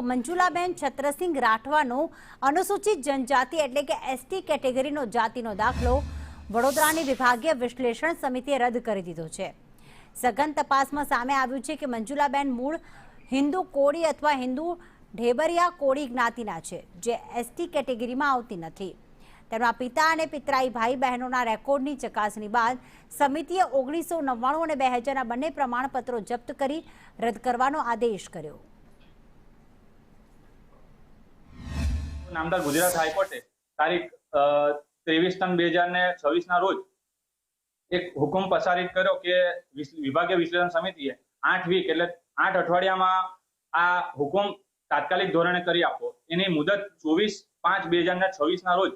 મંજુલાબેન છત્રસિંહ રાઠવાનો અનુસૂચિત જનજાતિ એટલે કે એસટી કેટેગરીનો જાતિનો દાખલો વડોદરાની વિભાગીય વિશ્લેષણ સમિતિએ રદ કરી દીધો છે। સઘન તપાસમાં સામે આવ્યું છે કે મંજુલાબેન મૂળ હિન્દુ કોળી અથવા હિન્દુ ઢેબરિયા કોળી જ્ઞાતિના છે, જે એસટી કેટેગરીમાં આવતી નથી। તેમના પિતા અને પિતરાઈ ભાઈ બહેનોના રેકોર્ડની ચકાસણી બાદ સમિતિએ 1999 અને 2000ના બંને પ્રમાણપત્રો જપ્ત કરી રદ કરવાનો આદેશ કર્યો। નામદાર ગુજરાત હાઈકોર્ટે તારીખ 23/3/2026 ના રોજ એક હુકમ પસારિત કર્યો કે વિભાગીય વિશ્લેષણ સમિતિએ 8 વીક એટલે 8 અઠવાડિયામાં આ હુકમ તાત્કાલિક ધોરણે કરી આપો। એની મુદત 24/5/2026 ના રોજ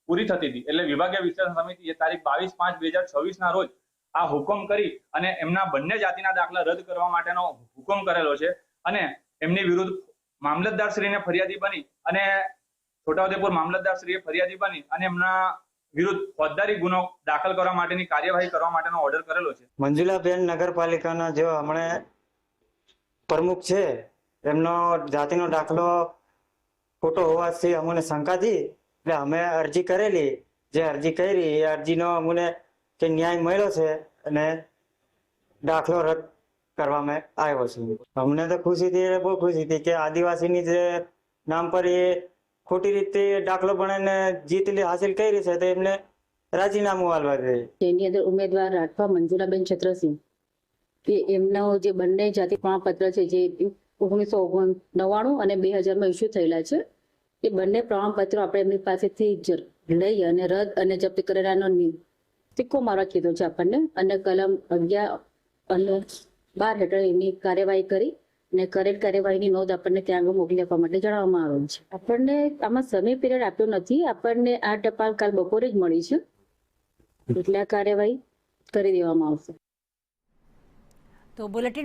પૂરી થતી હતી, એટલે વિભાગીય વિશ્લેષણ સમિતિએ તારીખ 22/5/2026 ના રોજ આ હુકમ કરી અને એમના બંને જાતિના દાખલા રદ કરવા માટેનો હુકમ કરેલો છે અને એમની વિરુદ્ધ મામલતદારશ્રીને ફરિયાદી બની અને છોટાઉદેપુર મામલતદારશ્રીએ ફરિયાદી બની અને એમના વિરુદ્ધ ફોજદારી ગુનો દાખલ કરવા માટેની કાર્યવાહી કરવા માટેનો ઓર્ડર કરેલો છે। મંજુલાબેન નગરપાલિકાના જે હમણાં પ્રમુખ છે, એમનો જાતિનો દાખલો ખોટો હોવાથી અમને શંકા હતી, એટલે અમે અરજી કરેલી। જે અરજી કરી એ અરજીનો અમને કે ન્યાય મળ્યો છે અને દાખલો રદ કરવામાં આવ્યો છે। અમને તો ખુશી હતી, બહુ ખુશી હતી કે આદિવાસીની જે નામ પર એ ખોટી રીતે દાખલો બનાવીને જીત હાસિલ કરી છે, તો એમને રાજીનામું આપવા જોઈએ। તેની અંદર ઉમેદવાર રાઠવા મંજુલાબેન છત્રસિંહ એ એમનો જે બંને જાતિ પ્રમાણપત્ર છે, જે 1999 અને 2000માં ઇસ્યુ થયેલા છે, એ બંને પ્રમાણપત્રો આપણે એમની પાસેથી લઈ અને રદ અને જપ્ત કરેલાનો સિક્કો મારવા કીધો છે આપણને, અને કલમ 11 અને 12 હેઠળ એની કાર્યવાહી કરી અને કરેલ કાર્યવાહીની નોંધ આપણને ત્યાં આગળ મોકલી આપવા માટે જણાવવામાં આવેલ છે। આપણને આમાં સમય પીરિયડ આપ્યો નથી, આપણને આ ટપાલ કાલ બપોરે જ મળી છે, એટલે આ કાર્યવાહી કરી દેવામાં આવશે। તો બુલેટિન